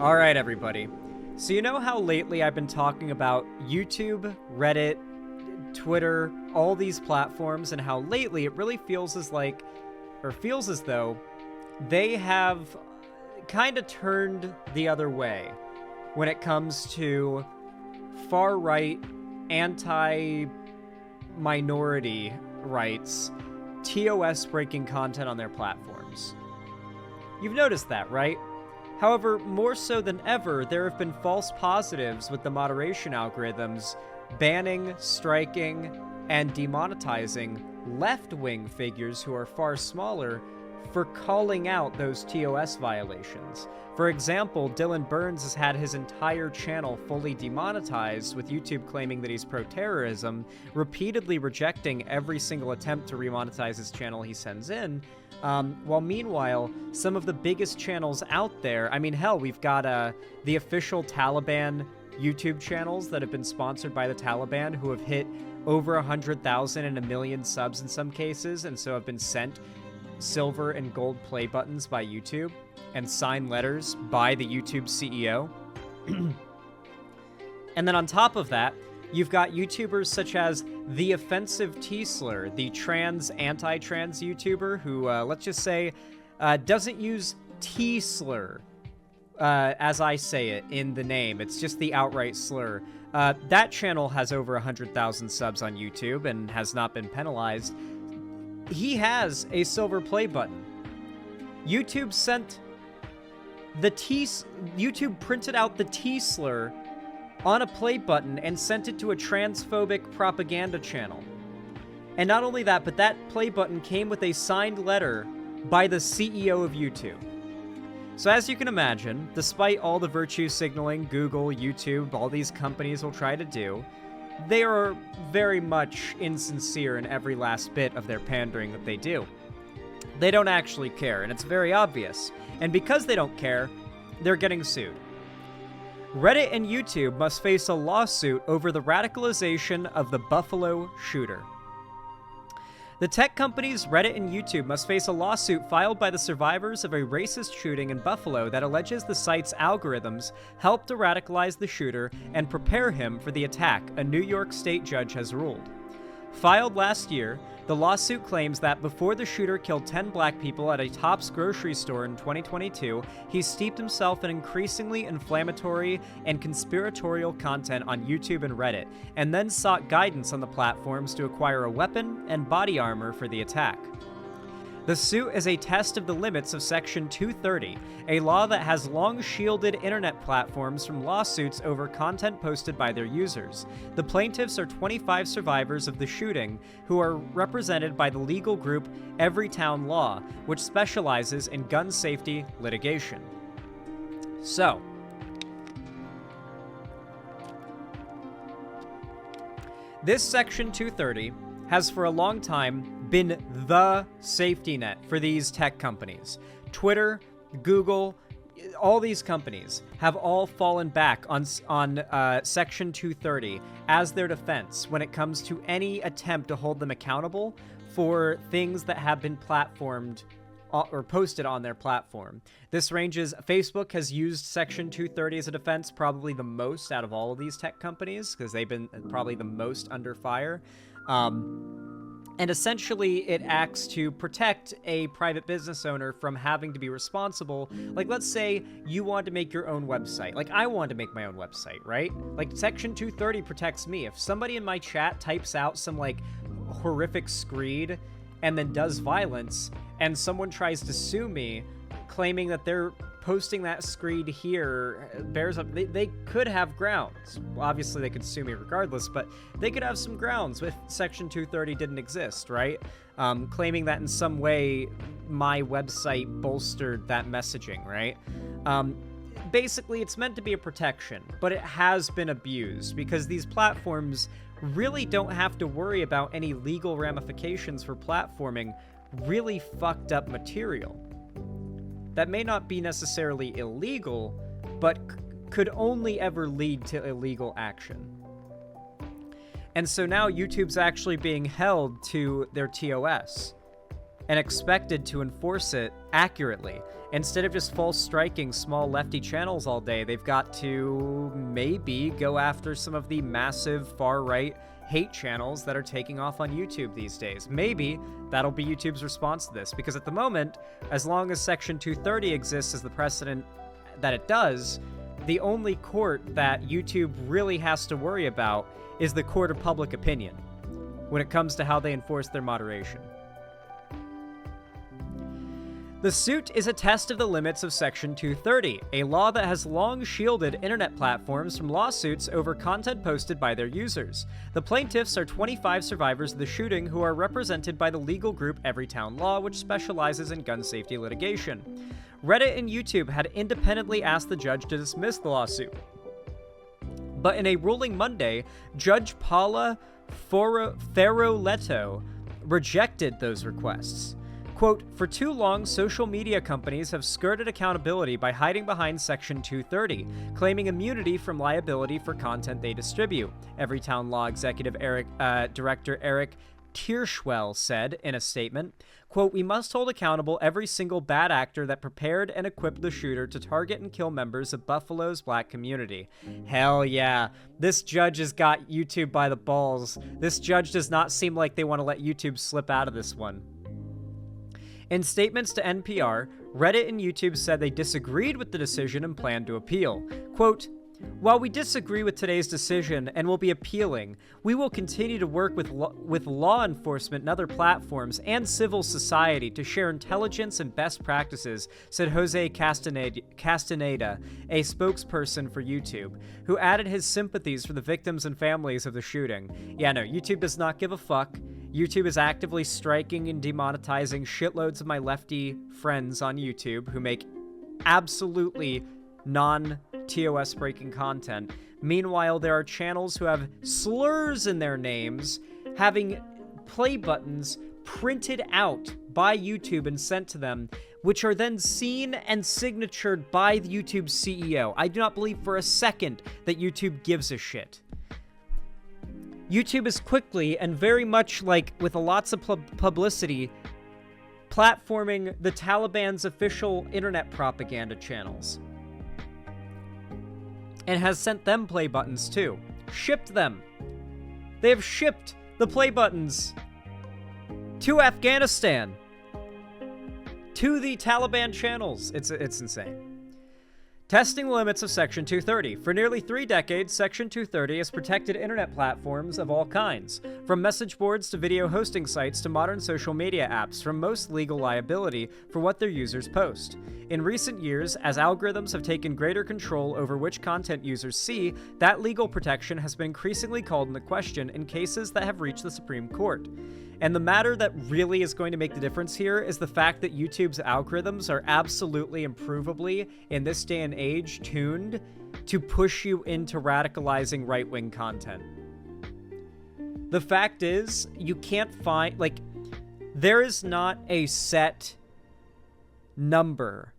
All right, everybody. So you know how lately I've been talking about YouTube, Reddit, Twitter, all these platforms, and how lately it really feels as though they have kind of turned the other way when it comes to far-right, anti-minority rights, TOS-breaking content on their platforms. You've noticed that, right? However, more so than ever, there have been false positives with the moderation algorithms banning, striking, and demonetizing left-wing figures who are far smaller for calling out those TOS violations. For example, Dylan Burns has had his entire channel fully demonetized, with YouTube claiming that he's pro-terrorism, repeatedly rejecting every single attempt to remonetize his channel he sends in, while meanwhile, some of the biggest channels out there, I mean, hell, we've got the official Taliban YouTube channels that have been sponsored by the Taliban, who have hit over 100,000 and 1 million subs in some cases, and so have been sent silver and gold play buttons by YouTube and signed letters by the YouTube CEO. And then on top of that, you've got YouTubers such as The Offensive Teesler, the anti-trans YouTuber who, let's just say, doesn't use Teesler as I say it in the name. It's just the outright slur. That channel has over 100,000 subs on YouTube and has not been penalized. He has a silver play button. YouTube printed out the Teesler on a play button and sent it to a transphobic propaganda channel. And not only that, but that play button came with a signed letter by the CEO of YouTube. So as you can imagine, despite all the virtue signaling Google, YouTube, all these companies will try to do, they are very much insincere in every last bit of their pandering that they do. They don't actually care, and it's very obvious. And because they don't care, they're getting sued. Reddit and YouTube must face a lawsuit over the radicalization of the Buffalo shooter. The tech companies Reddit and YouTube must face a lawsuit filed by the survivors of a racist shooting in Buffalo that alleges the site's algorithms helped to radicalize the shooter and prepare him for the attack, a New York state judge has ruled. Filed last year, the lawsuit claims that before the shooter killed 10 black people at a Tops grocery store in 2022, he steeped himself in increasingly inflammatory and conspiratorial content on YouTube and Reddit, and then sought guidance on the platforms to acquire a weapon and body armor for the attack. The suit is a test of the limits of Section 230, a law that has long shielded internet platforms from lawsuits over content posted by their users. The plaintiffs are 25 survivors of the shooting, who are represented by the legal group Everytown Law, which specializes in gun safety litigation. So, this Section 230 has for a long time been the safety net for these tech companies. Twitter, Google, all these companies have all fallen back on Section 230 as their defense when it comes to any attempt to hold them accountable for things that have been platformed or posted on their platform. This ranges, Facebook has used Section 230 as a defense probably the most out of all of these tech companies because they've been probably the most under fire. And essentially, it acts to protect a private business owner from having to be responsible. Like, let's say you want to make your own website. Like, I want to make my own website, right? Like, Section 230 protects me. If somebody in my chat types out some, like, horrific screed and then does violence, and someone tries to sue me, claiming that they're posting that screed here bears up, they could have grounds. Well, obviously they could sue me regardless, but they could have some grounds if Section 230 didn't exist, right? Claiming that in some way my website bolstered that messaging, right? Basically, it's meant to be a protection, but it has been abused because these platforms really don't have to worry about any legal ramifications for platforming really fucked up material that may not be necessarily illegal, but could only ever lead to illegal action. And so now YouTube's actually being held to their TOS. and expected to enforce it accurately. Instead of just false striking small lefty channels all day, they've got to maybe go after some of the massive far-right hate channels that are taking off on YouTube these days. Maybe that'll be YouTube's response to this, because at the moment, as long as Section 230 exists as the precedent that it does, the only court that YouTube really has to worry about is the court of public opinion when it comes to how they enforce their moderation. The suit is a test of the limits of Section 230, a law that has long shielded internet platforms from lawsuits over content posted by their users. The plaintiffs are 25 survivors of the shooting who are represented by the legal group Everytown Law, which specializes in gun safety litigation. Reddit and YouTube had independently asked the judge to dismiss the lawsuit. But in a ruling Monday, Judge Paula Ferroletto rejected those requests. Quote, "For too long, social media companies have skirted accountability by hiding behind Section 230, claiming immunity from liability for content they distribute," Everytown Law Executive Director Eric Tierschwell said in a statement. Quote, "We must hold accountable every single bad actor that prepared and equipped the shooter to target and kill members of Buffalo's black community." Hell yeah. This judge has got YouTube by the balls. This judge does not seem like they want to let YouTube slip out of this one. In statements to NPR, Reddit and YouTube said they disagreed with the decision and planned to appeal. Quote, "While we disagree with today's decision and will be appealing, we will continue to work with law enforcement and other platforms and civil society to share intelligence and best practices," said Jose Castaneda, a spokesperson for YouTube, who added his sympathies for the victims and families of the shooting. Yeah, no, YouTube does not give a fuck. YouTube is actively striking and demonetizing shitloads of my lefty friends on YouTube who make absolutely non-TOS breaking content. Meanwhile, there are channels who have slurs in their names having play buttons printed out by YouTube and sent to them, which are then seen and signatured by the YouTube CEO. I do not believe for a second that YouTube gives a shit. YouTube is quickly and very much like with lots of publicity platforming the Taliban's official internet propaganda channels. And has sent them play buttons too. Shipped them. They have shipped the play buttons to Afghanistan. To the Taliban channels. It's insane. Testing the limits of Section 230. For nearly 3 decades, Section 230 has protected internet platforms of all kinds, from message boards to video hosting sites to modern social media apps, from most legal liability for what their users post. In recent years, as algorithms have taken greater control over which content users see, that legal protection has been increasingly called into question in cases that have reached the Supreme Court. And the matter that really is going to make the difference here is the fact that YouTube's algorithms are absolutely and provably, in this day and age, tuned to push you into radicalizing right-wing content. The fact is, you can't find, like, there is not a set number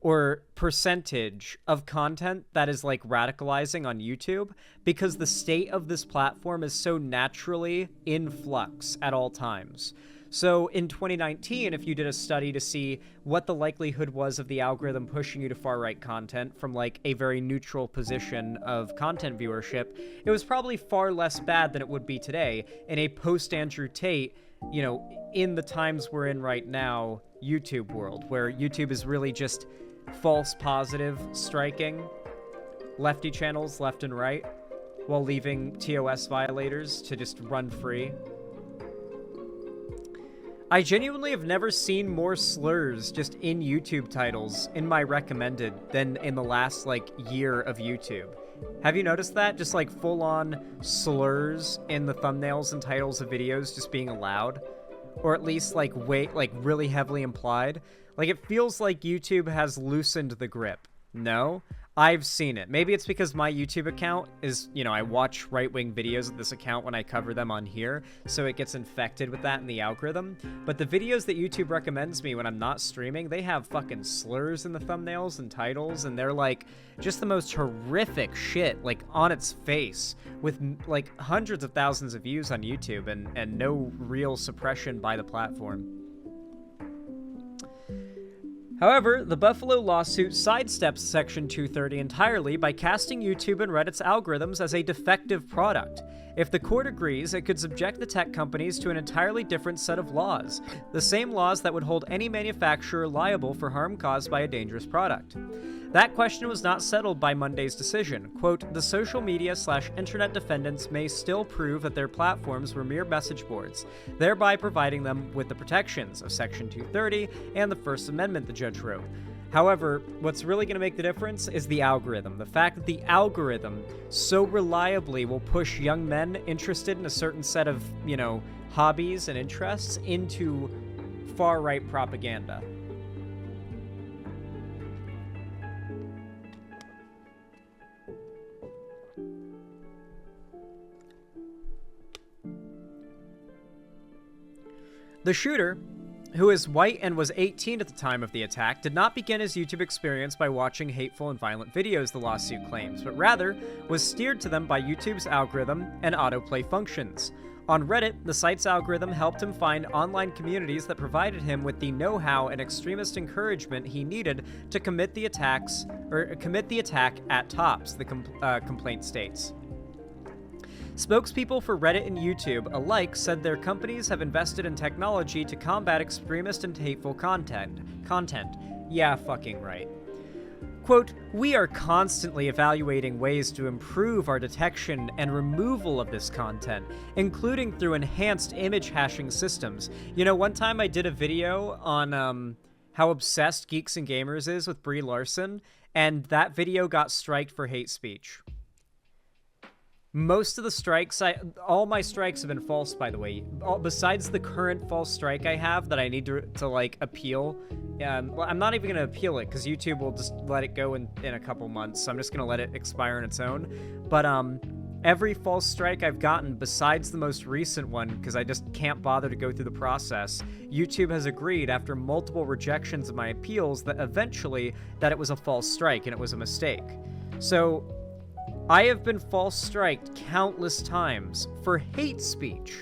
or percentage of content that is like radicalizing on YouTube, because the state of this platform is so naturally in flux at all times. So in 2019, if you did a study to see what the likelihood was of the algorithm pushing you to far-right content from like a very neutral position of content viewership, it was probably far less bad than it would be today in a post-Andrew Tate, you know, in the times we're in right now, YouTube world, where YouTube is really just false positive striking lefty channels left and right while leaving TOS violators to just run free. I genuinely have never seen more slurs just in YouTube titles in my recommended than in the last like year of YouTube. Have you noticed that? Just like full-on slurs in the thumbnails and titles of videos just being allowed? Or at least like really heavily implied? Like, it feels like YouTube has loosened the grip. No? I've seen it. Maybe it's because my YouTube account is, you know, I watch right-wing videos of this account when I cover them on here, so it gets infected with that in the algorithm. But the videos that YouTube recommends me when I'm not streaming, they have fucking slurs in the thumbnails and titles, and they're like just the most horrific shit, like on its face, with like hundreds of thousands of views on YouTube and no real suppression by the platform. However, the Buffalo lawsuit sidesteps Section 230 entirely by casting YouTube and Reddit's algorithms as a defective product. If the court agrees, it could subject the tech companies to an entirely different set of laws, the same laws that would hold any manufacturer liable for harm caused by a dangerous product. That question was not settled by Monday's decision. Quote, the social media/internet defendants may still prove that their platforms were mere message boards, thereby providing them with the protections of Section 230 and the First Amendment, the judge wrote. However, what's really going to make the difference is the algorithm. The fact that the algorithm so reliably will push young men interested in a certain set of, hobbies and interests into far-right propaganda. The shooter, who is white and was 18 at the time of the attack, did not begin his YouTube experience by watching hateful and violent videos, the lawsuit claims, but rather was steered to them by YouTube's algorithm and autoplay functions. On Reddit, the site's algorithm helped him find online communities that provided him with the know-how and extremist encouragement he needed to commit the attack at tops, the complaint states. Spokespeople for Reddit and YouTube alike said their companies have invested in technology to combat extremist and hateful content. Yeah, fucking right. Quote, we are constantly evaluating ways to improve our detection and removal of this content, including through enhanced image hashing systems. One time I did a video on how obsessed Geeks and Gamers is with Brie Larson, and that video got striked for hate speech. Most of the strikes, all my strikes have been false, by the way. Besides the current false strike I have that I need to appeal. Well, I'm not even going to appeal it because YouTube will just let it go in a couple months. So I'm just going to let it expire on its own. But every false strike I've gotten, besides the most recent one, because I just can't bother to go through the process, YouTube has agreed after multiple rejections of my appeals that eventually that it was a false strike and it was a mistake. So I have been false striked countless times for hate speech.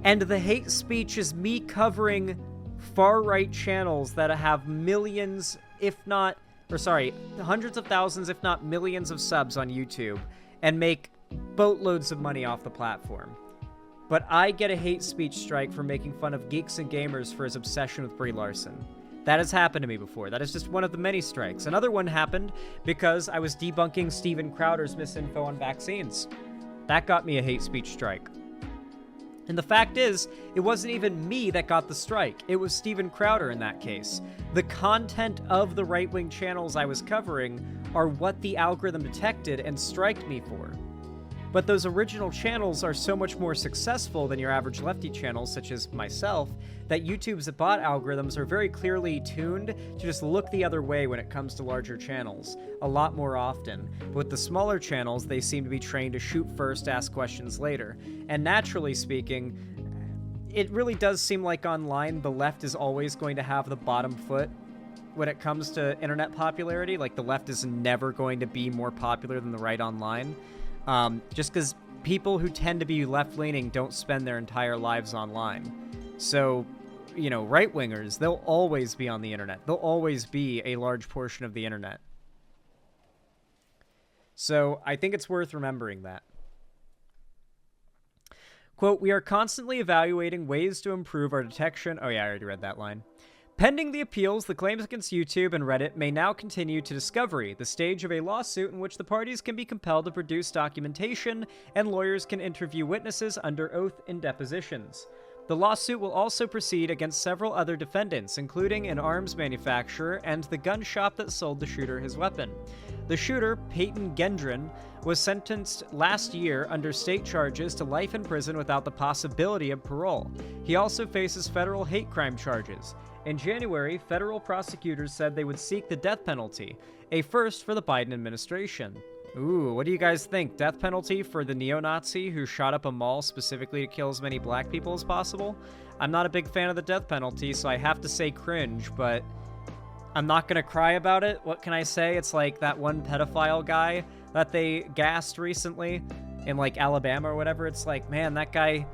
And the hate speech is me covering far-right channels that have millions, hundreds of thousands, if not millions of subs on YouTube, and make boatloads of money off the platform. But I get a hate speech strike for making fun of Geeks and Gamers for his obsession with Brie Larson. That has happened to me before. That is just one of the many strikes. Another one happened because I was debunking Steven Crowder's misinfo on vaccines. That got me a hate speech strike. And the fact is, it wasn't even me that got the strike. It was Steven Crowder in that case. The content of the right-wing channels I was covering are what the algorithm detected and striked me for. But those original channels are so much more successful than your average lefty channels, such as myself, that YouTube's bot algorithms are very clearly tuned to just look the other way when it comes to larger channels, a lot more often. But with the smaller channels, they seem to be trained to shoot first, ask questions later. And naturally speaking, it really does seem like online the left is always going to have the bottom foot when it comes to internet popularity. Like, the left is never going to be more popular than the right online. Just because people who tend to be left-leaning don't spend their entire lives online. So, right-wingers, they'll always be on the internet. They'll always be a large portion of the internet. So, I think it's worth remembering that. Quote, we are constantly evaluating ways to improve our detection. Oh yeah, I already read that line. Pending the appeals, the claims against YouTube and Reddit may now continue to discovery, the stage of a lawsuit in which the parties can be compelled to produce documentation and lawyers can interview witnesses under oath in depositions. The lawsuit will also proceed against several other defendants, including an arms manufacturer and the gun shop that sold the shooter his weapon. The shooter, Peyton Gendron, was sentenced last year under state charges to life in prison without the possibility of parole. He also faces federal hate crime charges. In January, federal prosecutors said they would seek the death penalty, a first for the Biden administration. Ooh, what do you guys think? Death penalty for the neo-Nazi who shot up a mall specifically to kill as many black people as possible? I'm not a big fan of the death penalty, so I have to say cringe, but I'm not gonna cry about it. What can I say? It's like that one pedophile guy that they gassed recently in, like, Alabama or whatever. It's like, man, that guy...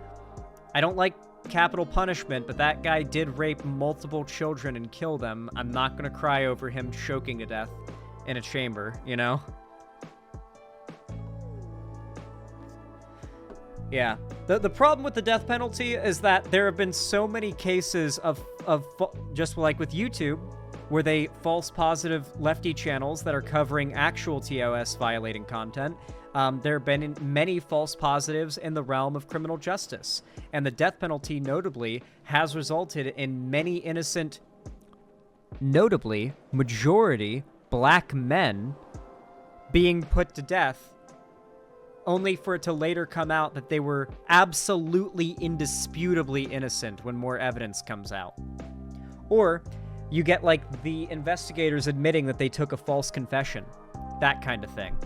I don't like capital punishment, but that guy did rape multiple children and kill them. I'm not gonna cry over him choking to death in a chamber, you know? Yeah. The problem with the death penalty is that there have been so many cases of just like with YouTube, where they false positive lefty channels that are covering actual TOS violating content. There have been many false positives in the realm of criminal justice, and the death penalty notably has resulted in many innocent, notably majority black men being put to death, only for it to later come out that they were absolutely indisputably innocent when more evidence comes out. Or you get like the investigators admitting that they took a false confession, that kind of thing.